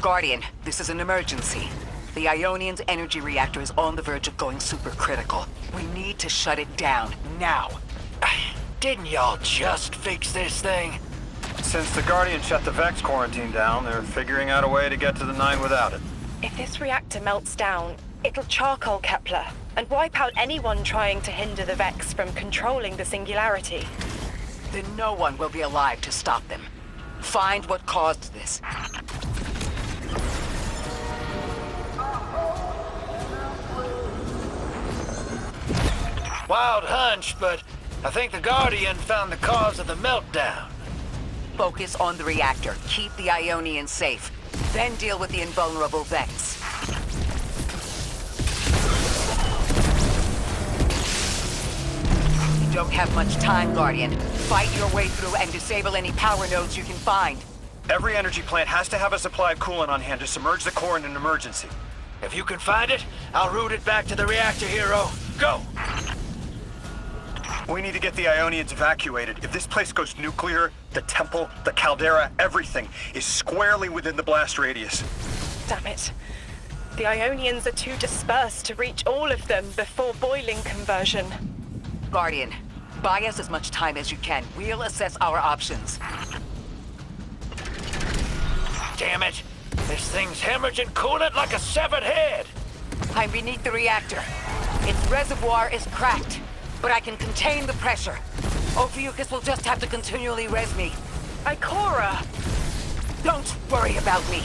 Guardian, this is an emergency. The Ionian's energy reactor is on the verge of going supercritical. We need to shut it down, now. Didn't y'all just fix this thing? Since the Guardian shut the Vex quarantine down, they're figuring out a way to get to the Nine without it. If this reactor melts down, it'll charcoal Kepler and wipe out anyone trying to hinder the Vex from controlling the Singularity. Then no one will be alive to stop them. Find what caused this. Wild hunch, but I think the Guardian found the cause of the meltdown. Focus on the reactor. Keep the Ionians safe. Then deal with the invulnerable Vex. You don't have much time, Guardian. Fight your way through and disable any power nodes you can find. Every energy plant has to have a supply of coolant on hand to submerge the core in an emergency. If you can find it, I'll route it back to the reactor, Hero. Go! We need to get the Ionians evacuated. If this place goes nuclear, the temple, the caldera, everything is squarely within the blast radius. Damn it. The Ionians are too dispersed to reach all of them before boiling conversion. Guardian, buy us as much time as you can. We'll assess our options. Damn it! This thing's hemorrhaging coolant like a severed head! I'm beneath the reactor. Its reservoir is cracked, but I can contain the pressure. Ophiuchus will just have to continually res me. Ikora! Don't worry about me.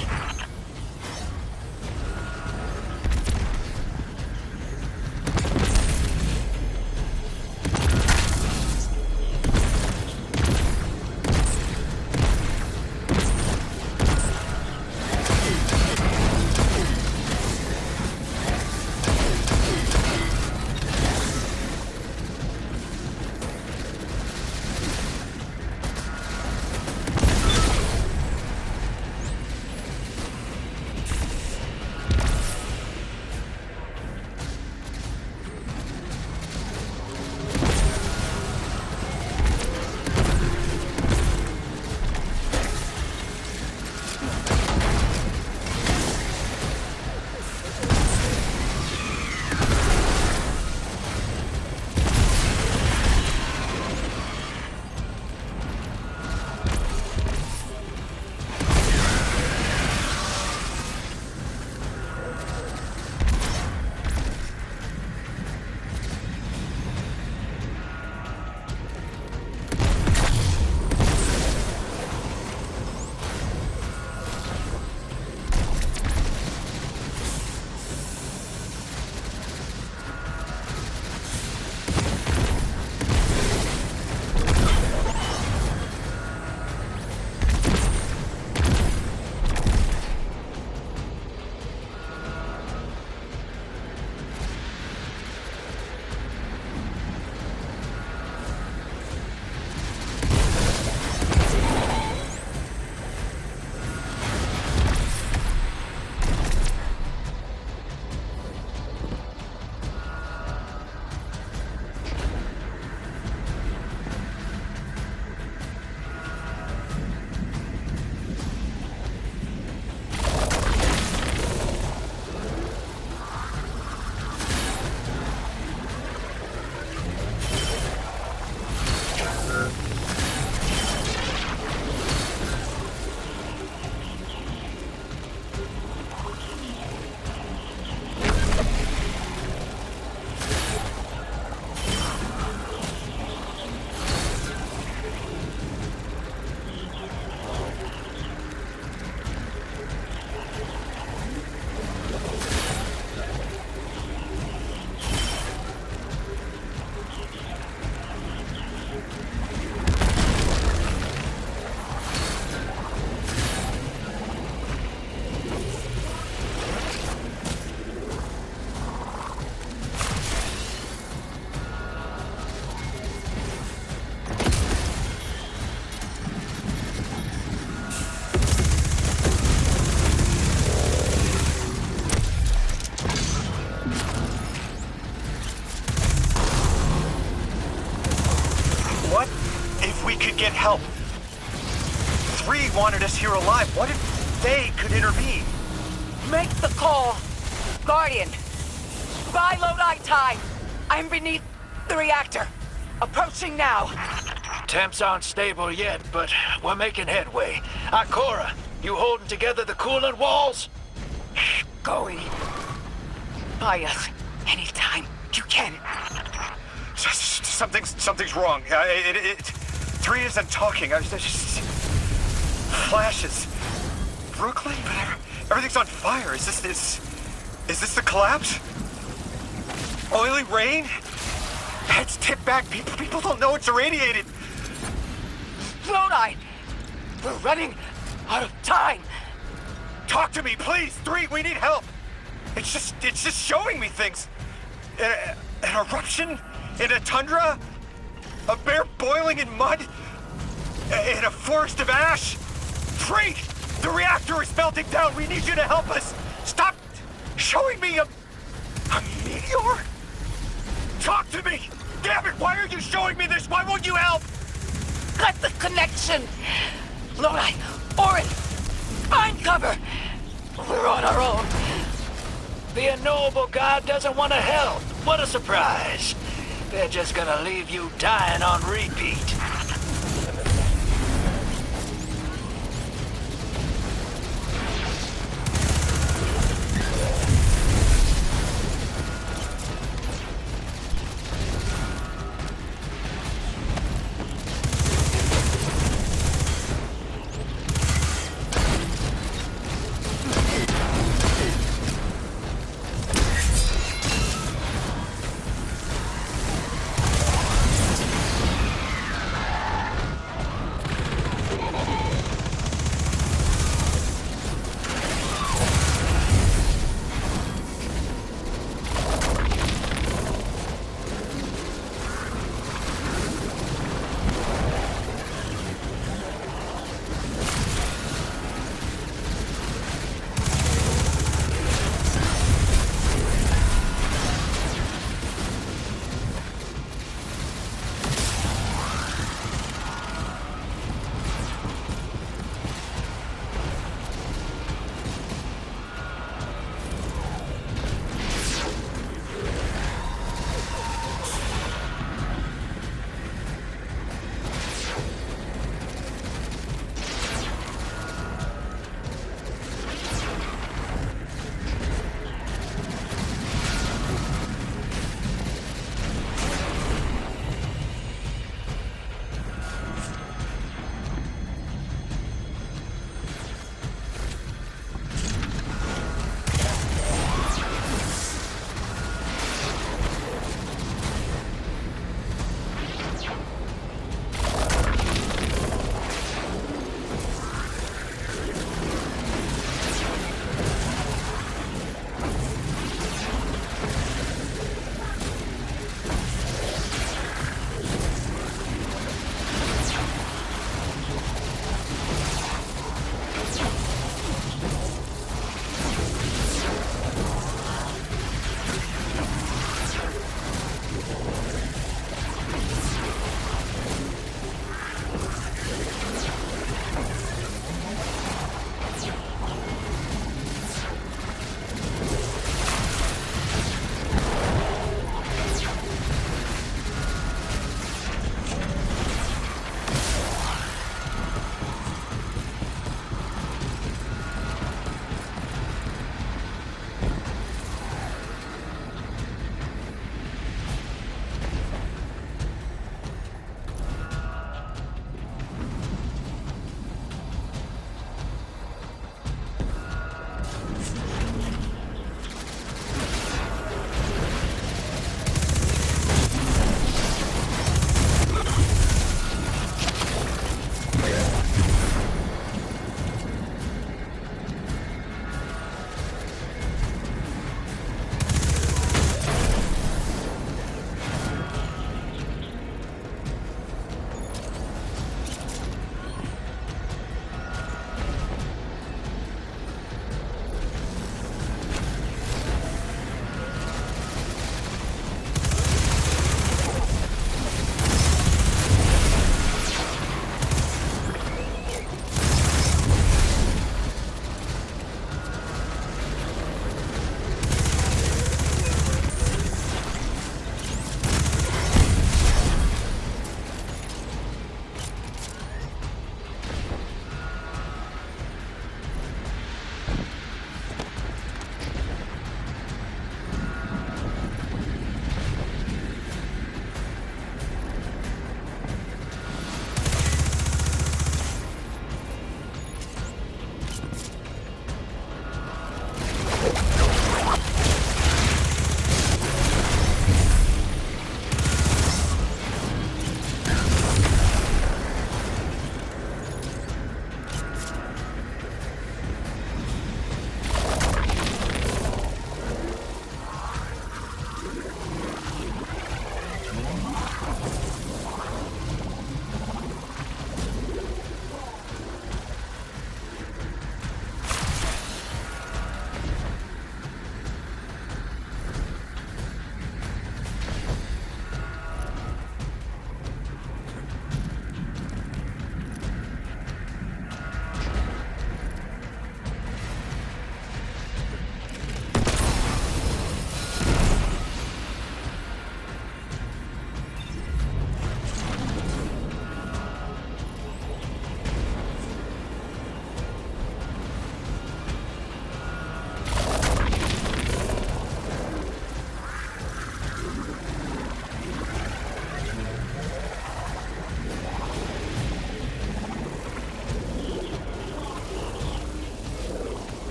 Get help. 3 wanted us here alive. What if they could intervene? Make the call. Guardian. Buy Lodi time. I'm beneath the reactor. Approaching now. Temps aren't stable yet, but we're making headway. Ikora, you holding together the coolant walls? Going. Buy us. Anytime you can. Something's wrong. 3 isn't talking. There's just flashes. Brooklyn, but everything's on fire. Is this the collapse? Oily rain? Heads tip back. People don't know it's irradiated. Lodi! We're running out of time. Talk to me, please. 3, we need help. It's just showing me things. An eruption in a tundra, a bear boiling in mud, in a forest of ash. 3, the reactor is melting down. We need you to help us. Stop showing me a meteor. Talk to me. Damn it! Why are you showing me this? Why won't you help? Cut the connection. Lodi, Orin, find cover. We're on our own. The unknowable god doesn't want to help. What a surprise. They're just gonna leave you dying on repeat.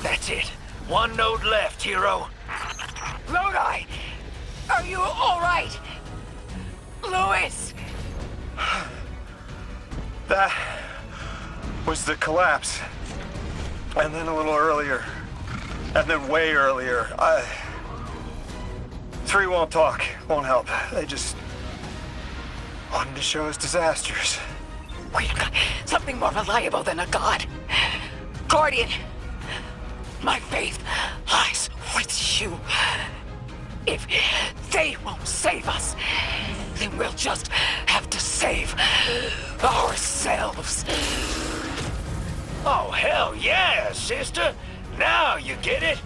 That's it. One node left, hero. Lodi! Are you alright? Louis! That was the collapse. And then a little earlier. And then way earlier. 3 won't talk, won't help. They just wanted to show us disasters. We've got something more reliable than a god. Guardian! My faith lies with you. If they won't save us, then we'll just have to save ourselves. Oh, hell yeah, sister. Now you get it.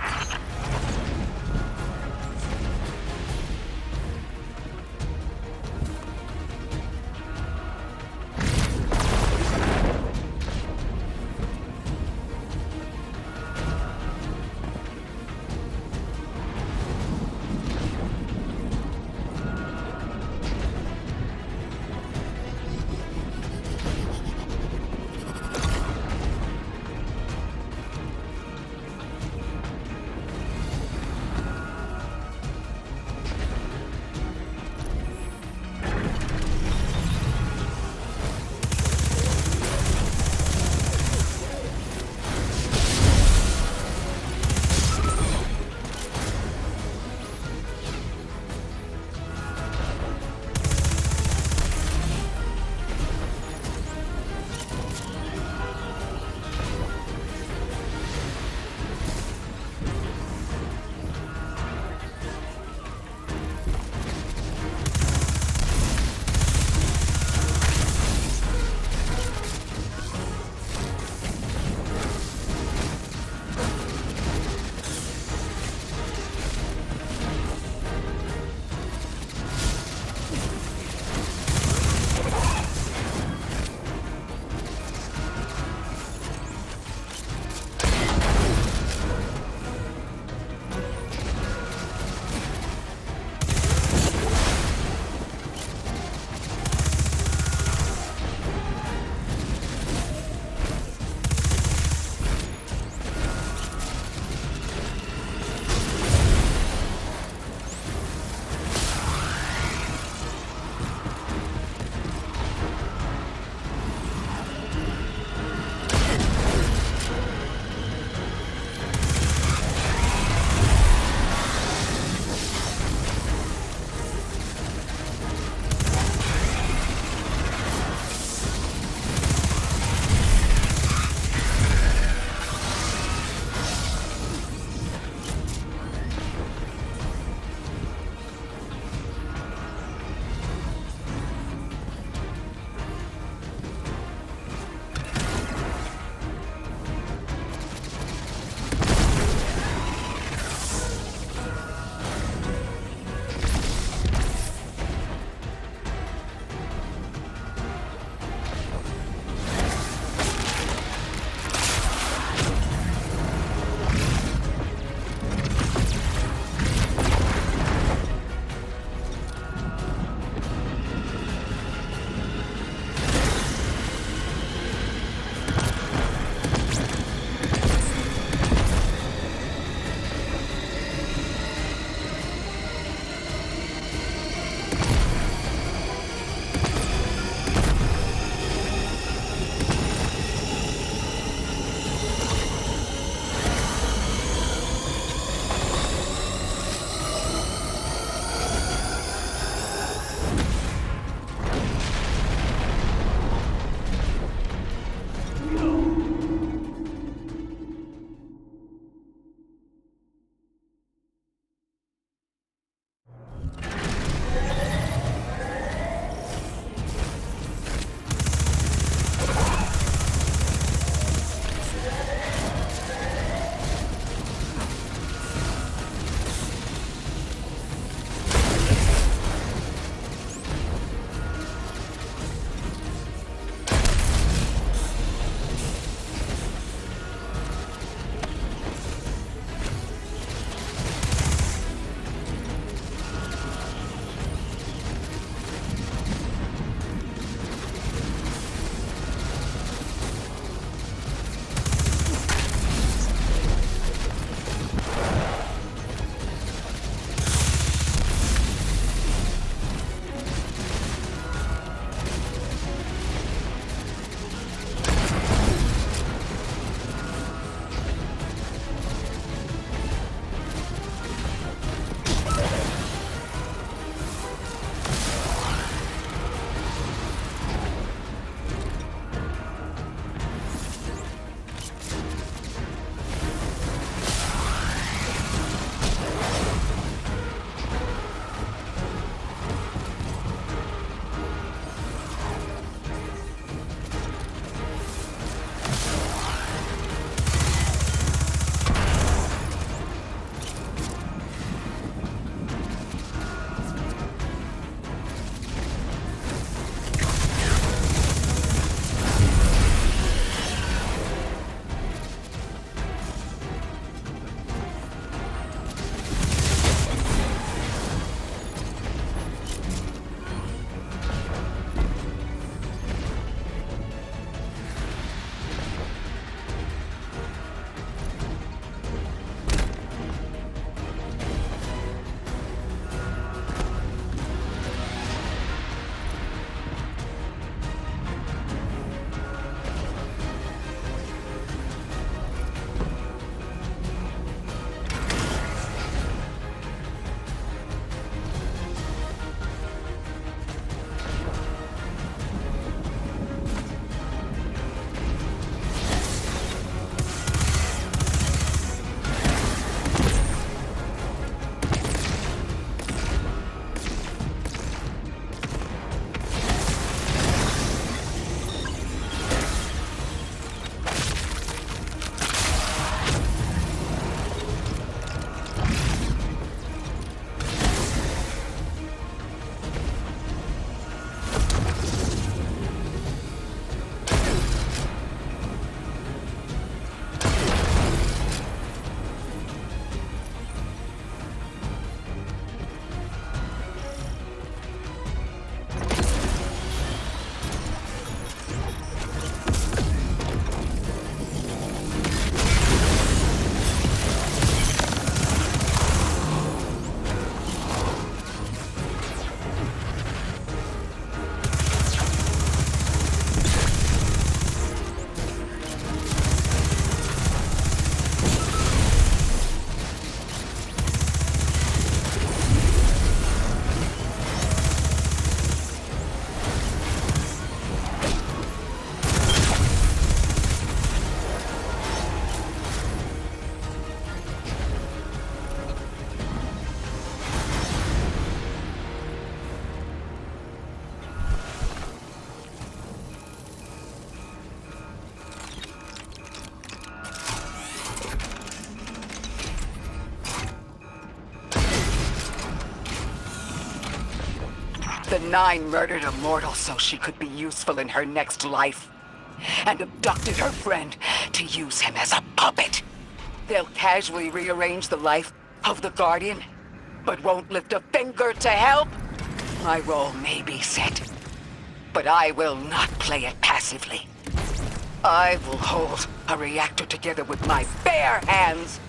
The Nine murdered a mortal so she could be useful in her next life, and abducted her friend to use him as a puppet. They'll casually rearrange the life of the Guardian, but won't lift a finger to help. My role may be set, but I will not play it passively. I will hold a reactor together with my bare hands.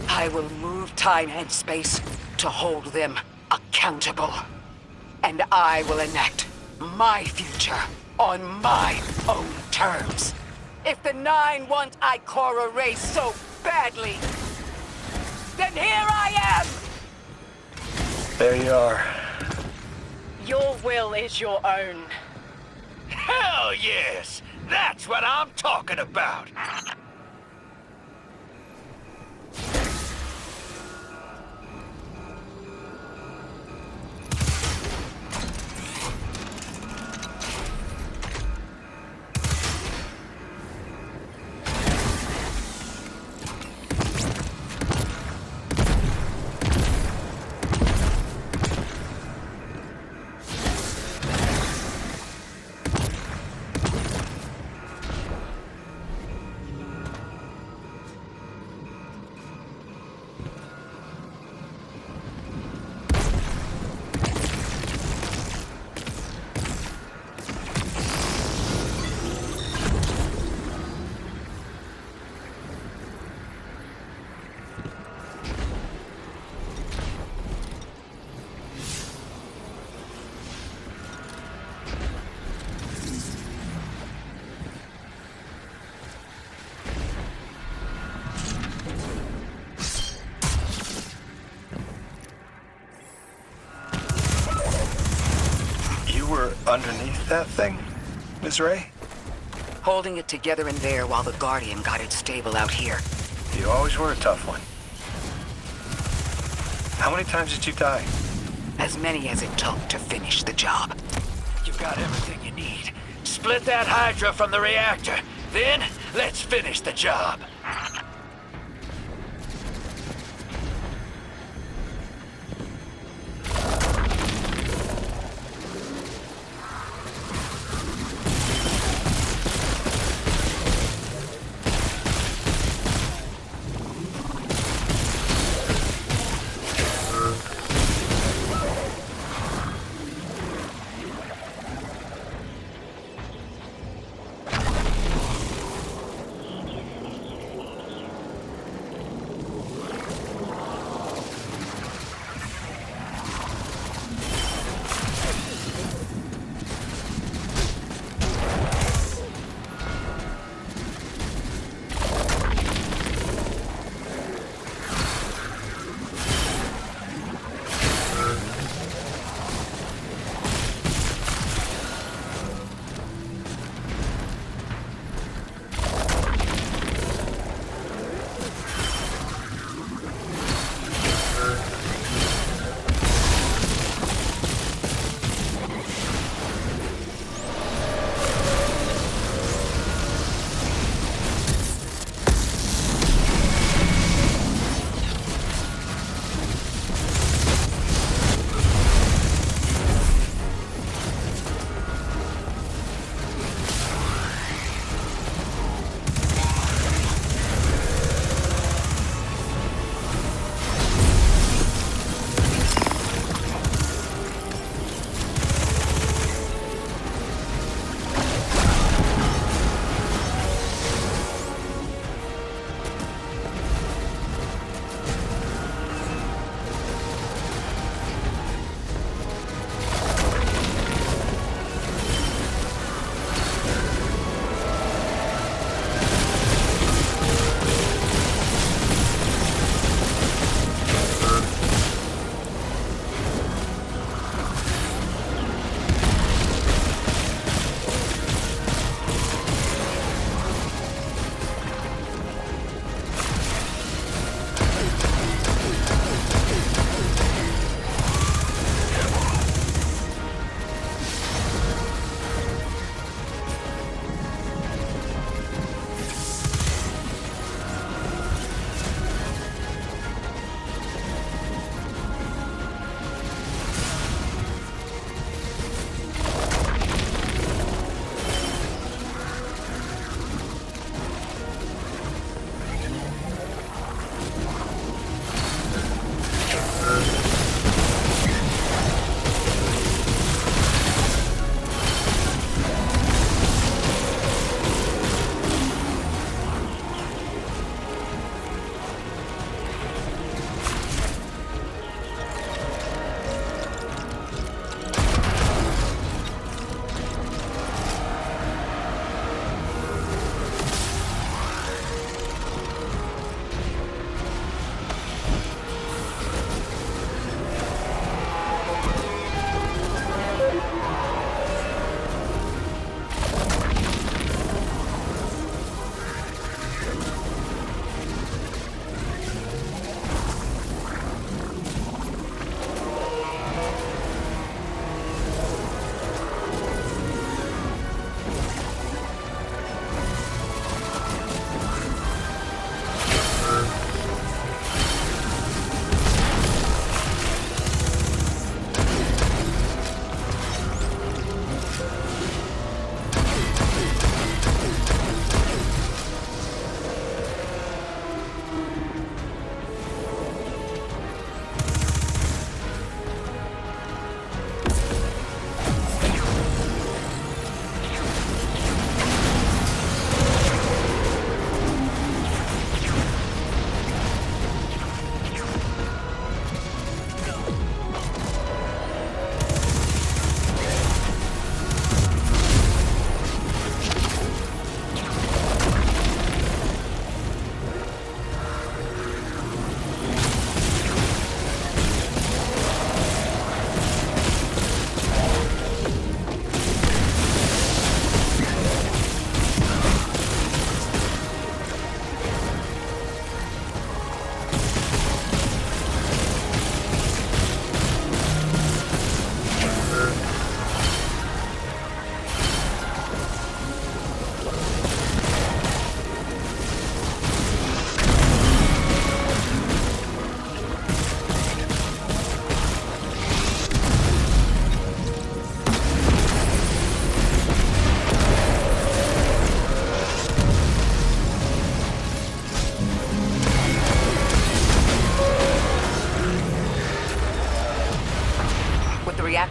I will move time and space to hold them accountable. And I will enact my future on my own terms. If the Nine want Ikora erased so badly, then here I am! There you are. Your will is your own. Hell yes! That's what I'm talking about! Underneath that thing, Ms. Ray? Holding it together in there while the Guardian got it stable out here. You always were a tough one. How many times did you die? As many as it took to finish the job. You got everything you need. Split that Hydra from the reactor. Then, let's finish the job.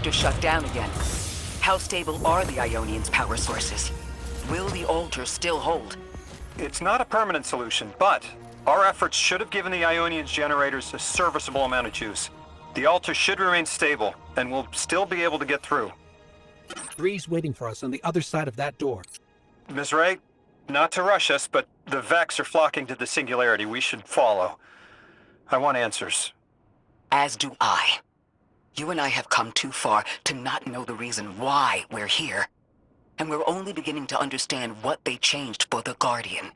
reactor shut down again. How stable are the Ionians' power sources? Will the altar still hold? It's not a permanent solution, but our efforts should have given the Ionians generators a serviceable amount of juice. The altar should remain stable, and we'll still be able to get through. 3's waiting for us on the other side of that door. Ms. Ray, not to rush us, but the Vex are flocking to the Singularity. We should follow. I want answers. As do I. You and I have come too far to not know the reason why we're here. And we're only beginning to understand what they changed for the Guardian.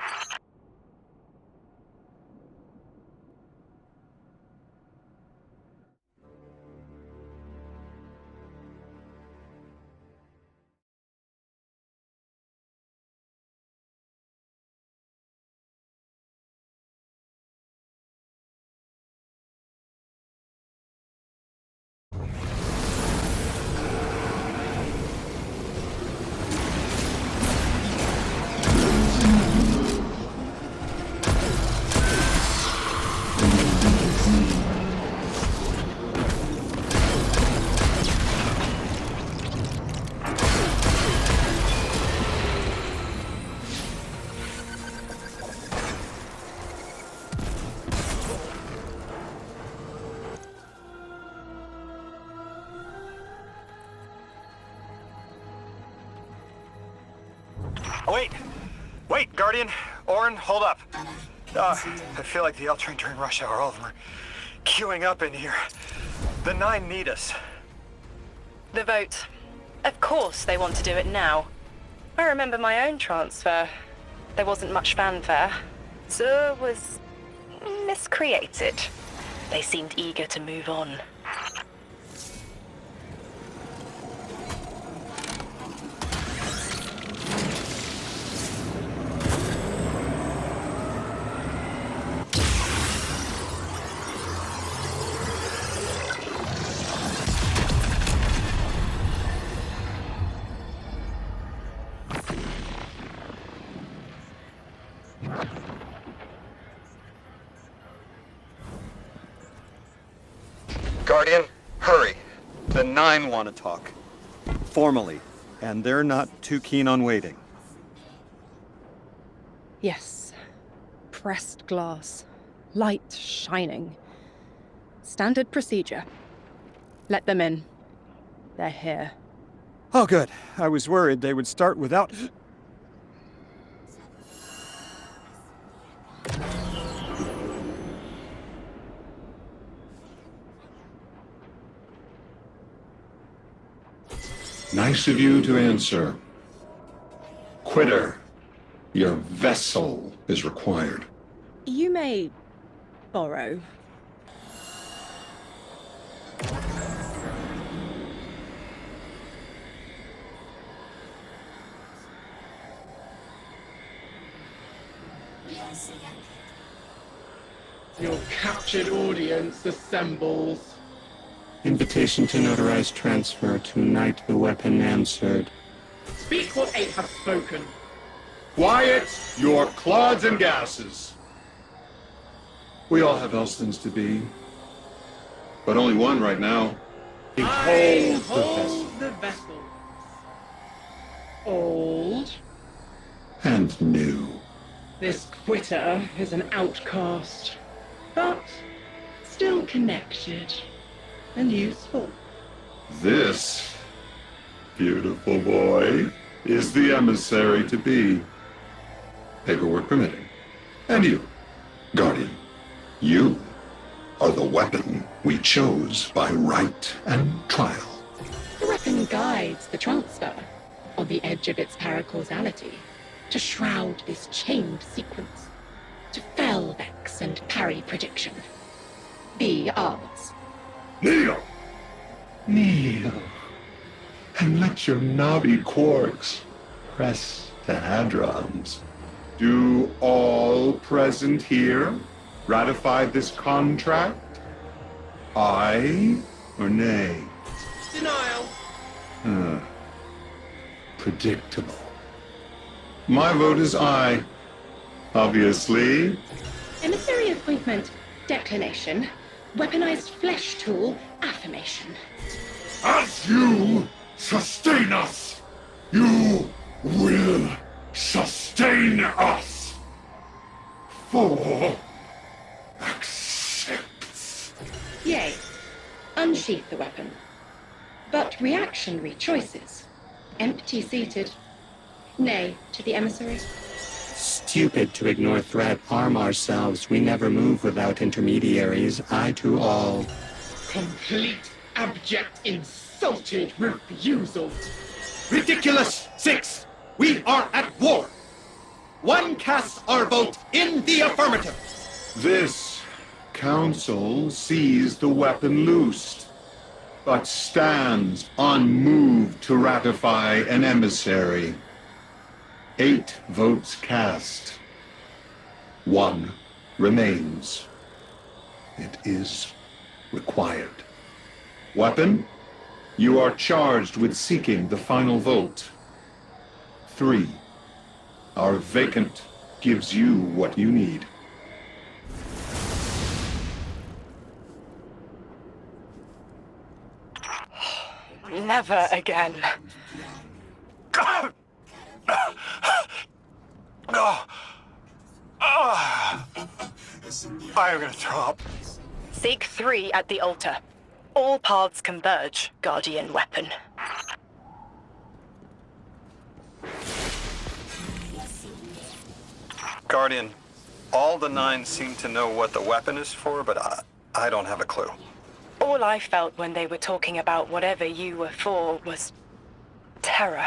Wait, Guardian. Orin, hold up. I feel like the L train during rush hour. All of them are queuing up in here. The 9 need us. The vote. Of course they want to do it now. I remember my own transfer. There wasn't much fanfare. Zur was miscreated. They seemed eager to move on. Guardian, hurry. The 9 want to talk. Formally, and they're not too keen on waiting. Yes. Pressed glass. Light shining. Standard procedure. Let them in. They're here. Oh, good. I was worried they would start without... Nice of you to answer. Quitter, your vessel is required. You may borrow. Your captured audience assembles. Invitation to notarize transfer. Tonight the weapon answered. Speak what 8 have spoken. Quiet your clods and gases. We all have Elstons to be. But only one right now. I Behold the vessel. hold the vessel. Old. And new. This quitter is an outcast, but still connected and useful. This beautiful boy is the emissary to be. Paperwork permitting. And you, Guardian, you are the weapon we chose by right and trial. The weapon guides the transfer on the edge of its paracausality to shroud this chained sequence, to fell Vex and parry prediction. Be ours. Kneel! Kneel. And let your knobby quarks press the hadrons. Do all present here ratify this contract? Aye or nay? Denial. Predictable. My vote is aye. Obviously. Emissary appointment, declination. Weaponized flesh tool, affirmation. As you sustain us, you will sustain us. 4 accepts. Yea, unsheath the weapon. But reactionary choices. Empty-seated. Nay, to the emissary. Stupid to ignore threat, arm ourselves. We never move without intermediaries. I to all. Complete, abject, insulted refusal. Ridiculous! 6! We are at war! 1 casts our vote in the affirmative! This council sees the weapon loosed, but stands unmoved to ratify an emissary. 8 votes cast. 1 remains. It is required. Weapon, you are charged with seeking the final vote. 3. Our vacant gives you what you need. Never again. I'm gonna throw up. Seek 3 at the altar. All paths converge, Guardian weapon. Guardian, all the 9 seem to know what the weapon is for, but I don't have a clue. All I felt when they were talking about whatever you were for was terror.